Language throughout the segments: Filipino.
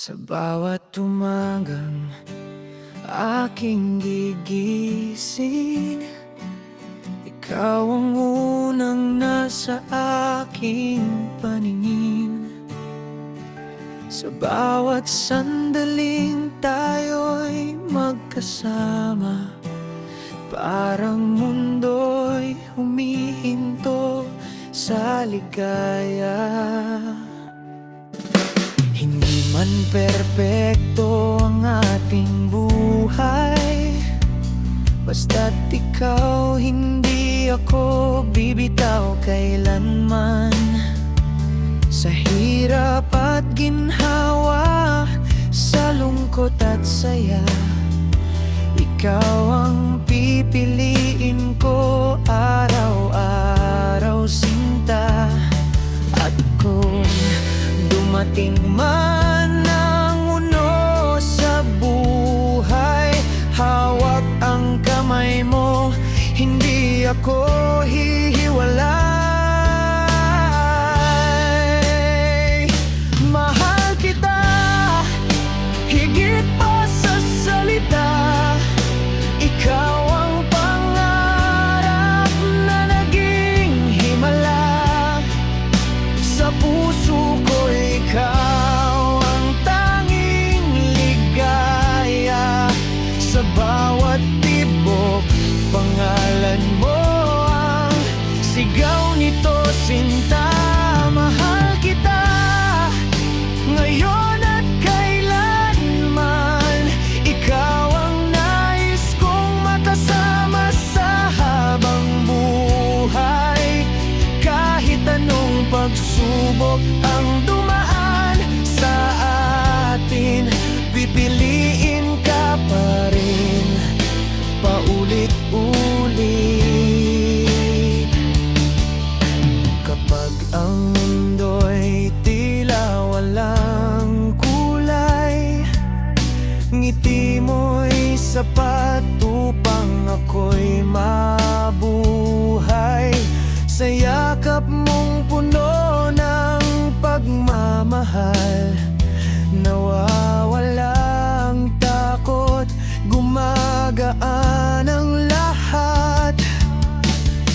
Sa bawat umagang aking gigising, ikaw ang unang nasa aking paningin. Sa bawat sandaling tayo'y magkasama, parang mundo'y humihinto sa ligaya. Hindi man perpekto ang ating buhay, basta't ikaw, hindi ako bibitaw kailanman. Sa hirap at ginhawa, sa lungkot at saya, ikaw ang pipiliin ko araw-araw, sinta. At kung dumating man ang uno sa buhay, hawak ang kamay mo, hindi ako hihiwalay. Mahal kita, higit pa sa salita. Ikaw ang pangarap na naging himala. Sa puso ko ikaw ang tanging ligaya. Sa bawat tibok, pangalan mo ang sigaw nito, sinta. Mahal kita ngayon at kailanman. Ikaw ang nais kong makasama sa habang buhay. Kahit anong pagsubok ang dumaan sa atin, pipiliin ka pa rin, paulit-ulit. Kapag ang mundo'y tila walang kulay, ngiti mo'y sapat upang ako'y mabuhay. Sa yakap mong puno ng pagmamahal, nawawala ang takot, gumagaan ang lahat.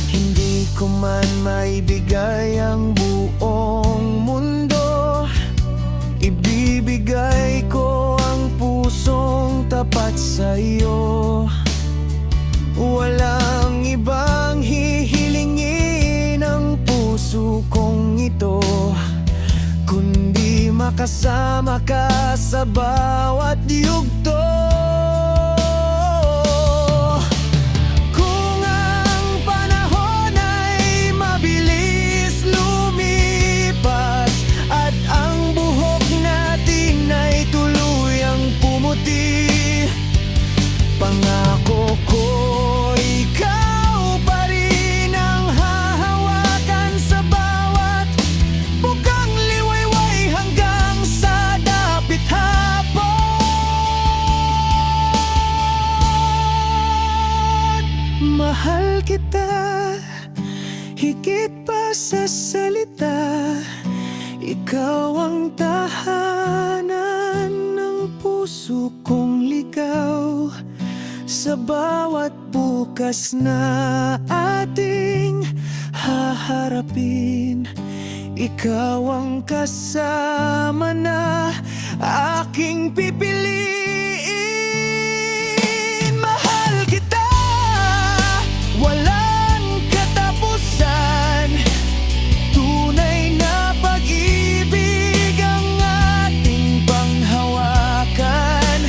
Hindi ko man maibigay ang buong mundo, ibibigay ko ang pusong tapat sa iyo. Walang ibang hihilingin ang puso kong ito, kundi makasama ka sa bawat yugto. Kung ang panahon ay mabilis lumipas at ang buhok natin ay tuluyang pumuti, pangako ko ikaw pa rin ang hahawakan sa bawat bukang liwayway hanggang sa dapit hapon. Mahal kita, higit pa sa salita. Ikaw ang tahanan ng puso kong ligaw. Sa bawat bukas na ating haharapin, ikaw ang kasama na aking pipiliin. Mahal kita, walang katapusan. Tunay na pag-ibig ang ating panghawakan.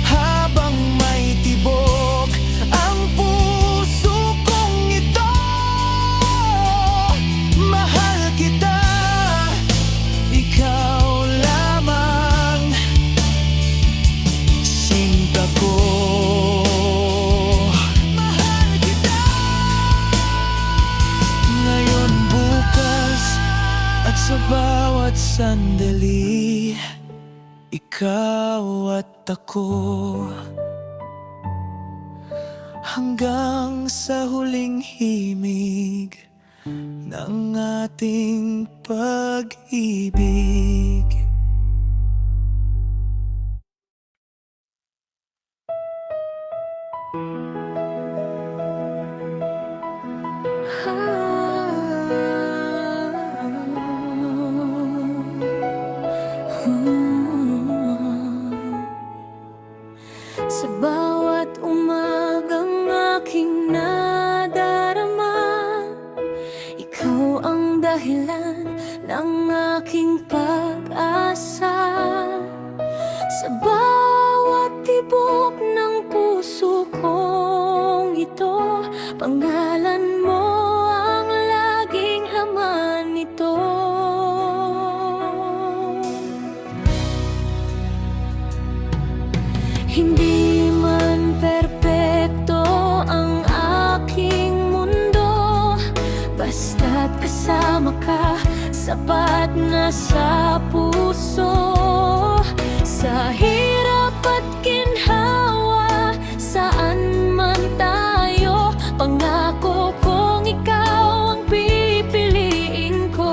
Habang may tibok ang puso kong ito, mahal kita, ikaw lamang, sinta ko. Mahal kita ngayon, bukas at sa bawat sandali. Ikaw at ako, hanggang sa huling himig ng ating pag-ibig. Sa bawat umagang aking nadarama, ikaw ang dahilan ng aking pag-asa. Sa bawat tibok ng puso kong ito, pangalan mo ang laging laman nito. Hindi man perpekto ang aking mundo, basta't kasama ka, sapat na sa puso. Sa hirap at ginhawa, saan man tayo, pangako kong ikaw ang pipiliin ko.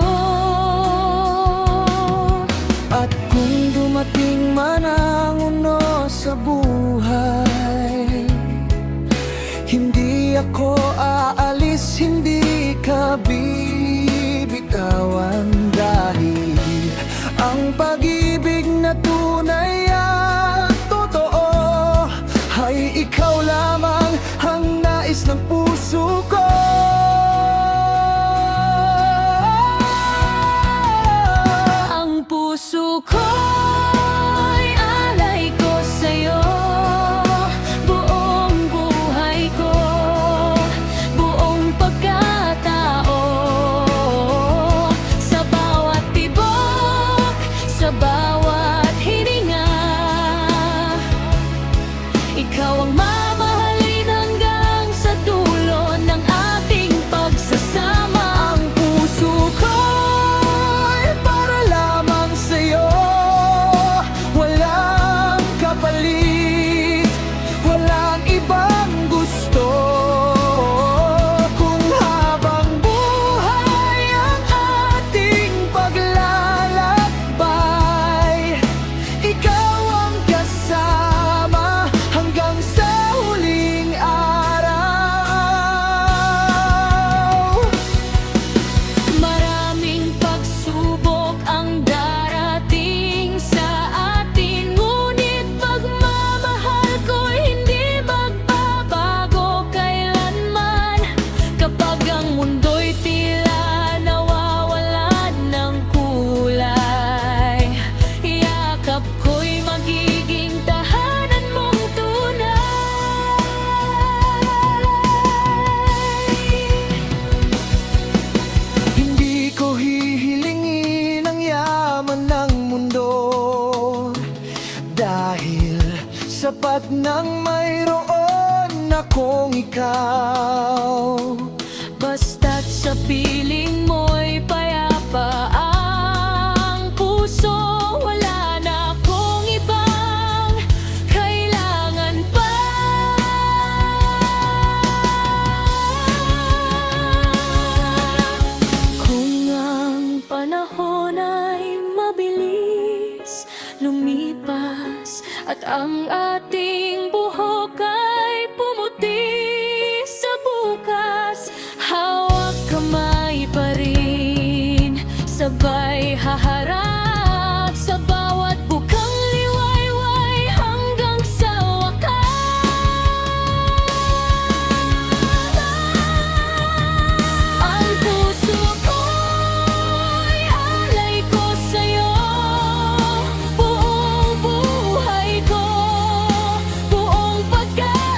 At kung dumating man ang uno sa buhay, hindi ako aalis, hindi ka bibitawan. Dahil ang pag-ibig na tunay at totoo ay ikaw lamang ang nais ng puso ko. Ang puso ko'y alay ko sa'yo, buong buhay ko, buong pagkatao. Sa bawat tibok, sa bawat hininga, ikaw ang mamahalin hanggang sa dulo ng ating pagsasama. Ang puso ko'y para lamang sa'yo, walang kapalit, walang ibang gusto. Kung habang buhay ang ating paglalakbay, ikaw ang kasama hanggang sa huling araw. Maraming pagsubok ang darating sa atin, ngunit pagmamahal ko'y hindi magbabago kailanman. Kapag ang mundo'y tila nawawalan ng kulay, yakap ko'y magiging tahanan mong tunay. Hindi ko hihilingin ang yaman ng mundo, dahil sapat nang mayroon akong ikaw. Basta't sa piling mo'y payapa ang puso, wala na akong ibang kailangan pa. Kung ang panahon ay mabilis lumipas at ang ating buhok ay pumuti sa bukas, hawak kamay pa rin, sabay haharap sa bawat bukang liwayway hanggang sa wakas. Ang puso ko'y alay ko sa'yo, buong buhay ko, buong pagkatao.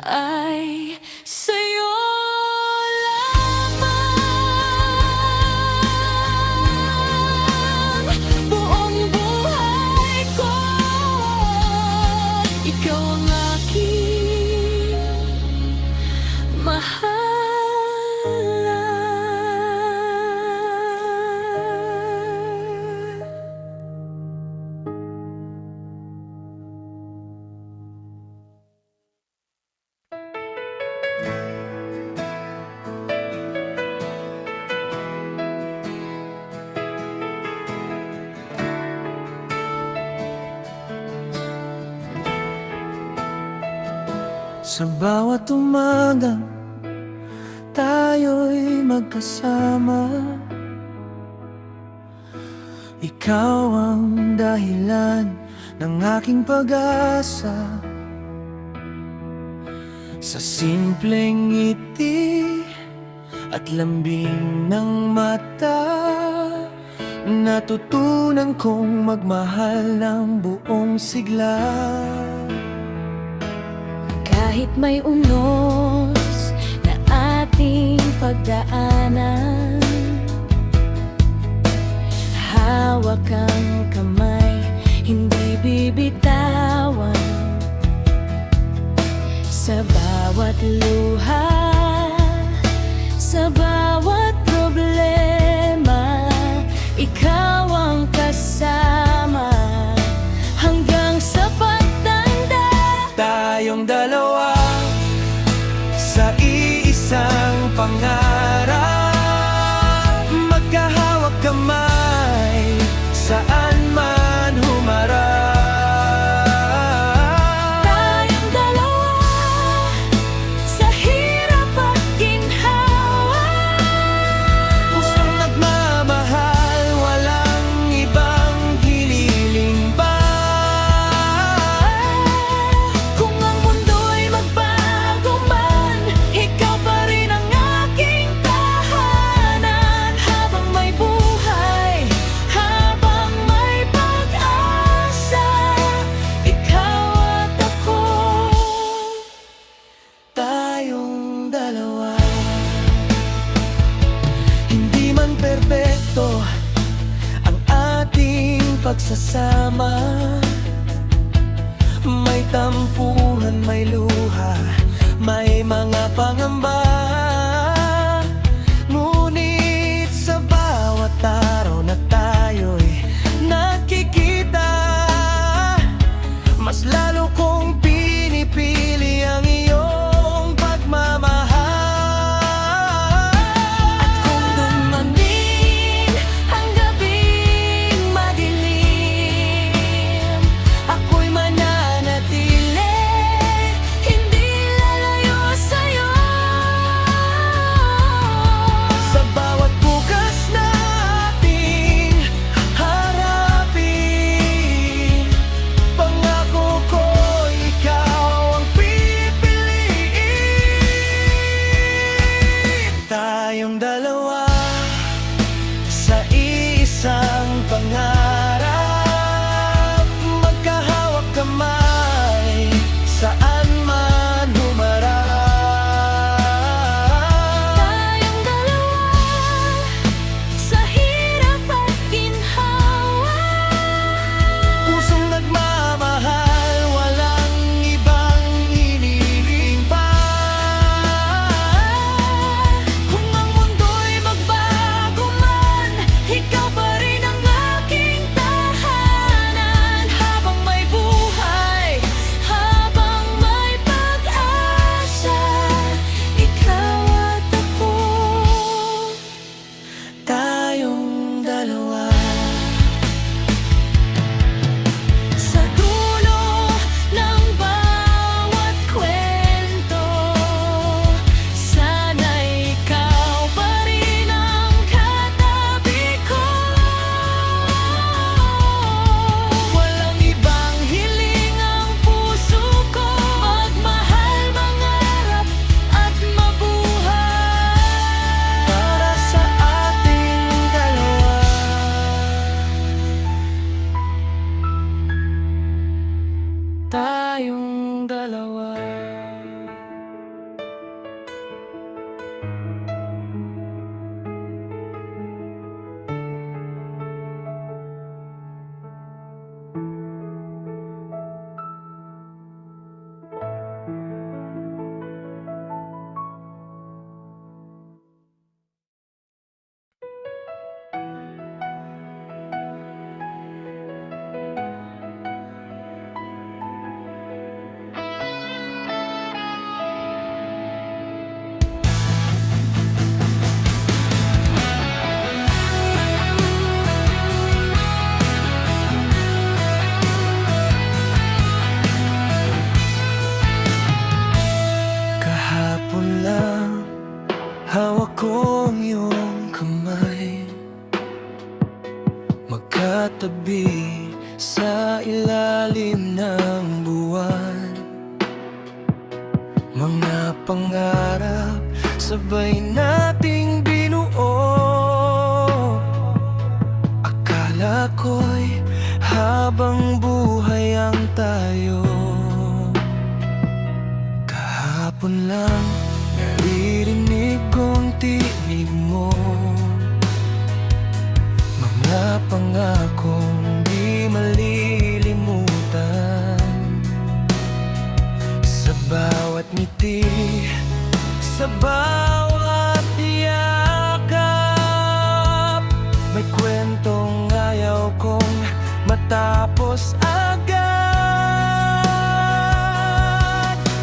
ay sa'yo lamang. Buong buhay ko, ikaw ang aking mahalan. Sa bawat umaga, tayo'y magkasama. Ikaw ang dahilan ng aking pag-asa. Sa simpleng ngiti at lambing ng mata, natutunan kong magmahal ng buong sigla. Kahit may unos na ating pagdaanan, hawak ang kamay, hindi bibitawan. Sa bawat luha, sa bawat problema, ikaw ang kasama hanggang sa pagtanda. Tayong dalawa sa iisang pangarap, magkahawak kamay saan man humarap. Tayong dalawa sa hirap at ginhawa, Pusong nagmamahal, walang ibang hiniling pa. kung ang mundo'y magbago man, ikaw pa rin ang aking tahanan. Habang may buhay, habang may pag-asa, ikaw at ako. Tayong dalawa, hindi man perpekto ang ating pagsasama. May tampuhan, may luha, may mga pangamba. Ngunit sa bawat araw na tayo'y nakikita, mas lalo kong pinipili ang iyong pagmamahal. At kung dumating ang gabing madilim, ako'y mananatili, hindi lalayo sa'yo. Sa bawat bukas na ating harapin, pangako ko ikaw ang pipiliin. Tayong dalawa sa isang pangarap, magkahawak kamay saan man humarap. Tayong dalawa sa hirap at ginhawa, Pusong nagmamahal, walang ibang hiniling pa. kung ang mundo'y magbago man, ikaw pa rin ang aking tahanan. Habang may buhay, habang may pag-asa, ikaw at ako. Tayong dalawa. Sa dulo ng bawat kwento, sana'y ikaw pa rin ang katabi ko. Walang ibang Hiling ang puso ko, magmahal, mangarap at mabuhay. para sa ating dalawa. Tayong dalawa. Mga pangarap sabay nating binuo. Akala ko'y habang buhay ang tayo. Kahapon lang naririnig kong tinig mo. Mga pangakong di malilimutan. Sa bawat ngiti, sa bawat yakap, may kwentong ayaw kong matapos agad.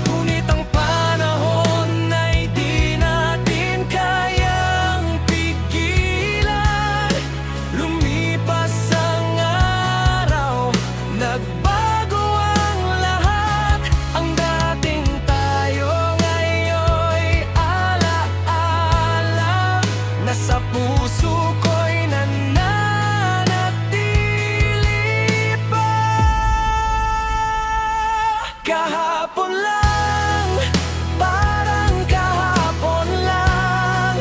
Ngunit ang panahon ay di natin kayang pigilan. Lumipas ang araw, nagbago ang lahat. Ang dating tayo ngayon'y alaala. Nasa puso ko'y nananatili pa. Kahapon lang, parang kahapon lang,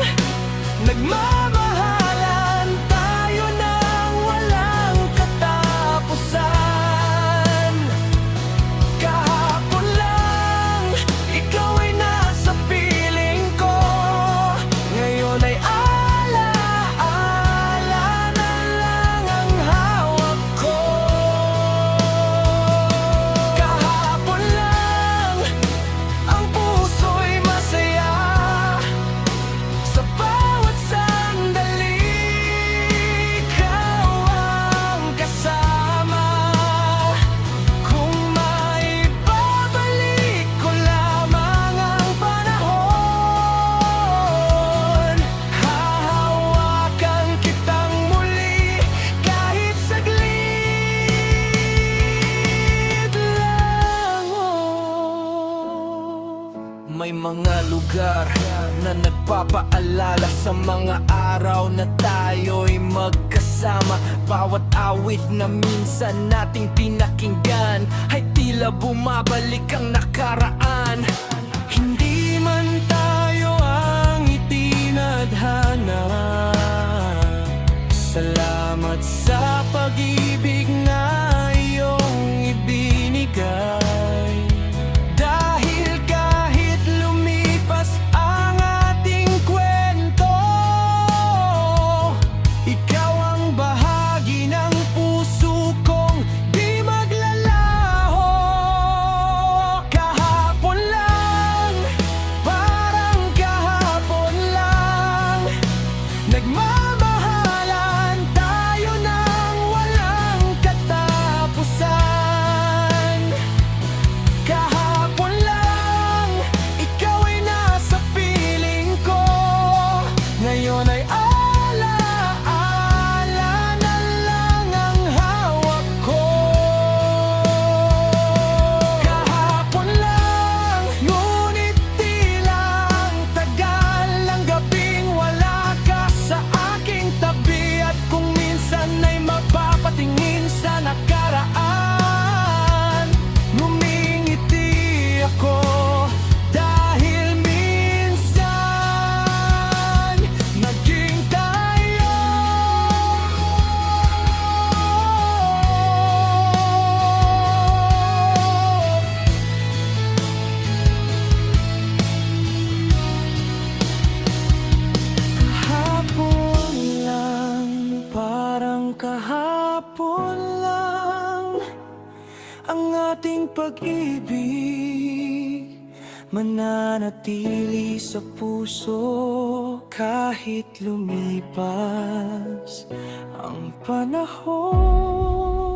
nagmamahalan tayo ng walang katapusan. Kahapon lang, ikaw ay nasa piling ko. Ngayon ay alaala na lang ang hawak ko. Kahapon lang, ang puso'y masaya. Sa bawat sandali, ikaw ang kasama. Kung maibabalik ko lamang ang panahon, hahawakan kitang muli kahit saglit lang. May mga lugar na nagpapaalala sa mga araw na tayo'y magkasama. Bawat awit na minsan nating pinakinggan ay tila bumabalik ang nakaraan. Hindi man tayo ang itinadhana, salamat sa pag-ibig na iyong ibinigay. Dahil kahit lumipas ang ating kwento, ikaw ang bahagi ng puso kong di maglalaho. Kahapon lang, parang kahapon lang, nagmamahalan tayo ng walang katapusan. Kahapon lang, ikaw ay nasa piling ko. Ngayon ay alaala na lang ang hawak ko. Kahapon lang, ngunit tila ang tagal ng gabing wala ka sa aking tabi. At kung minsan ay mapapatingin sa nakaraan, ngumingiti ako. Dahil minsan naging tayo. Kahapon lang, parang kahapon lang, ang ating pag-ibig mananatili sa puso kahit lumipas ang panahon.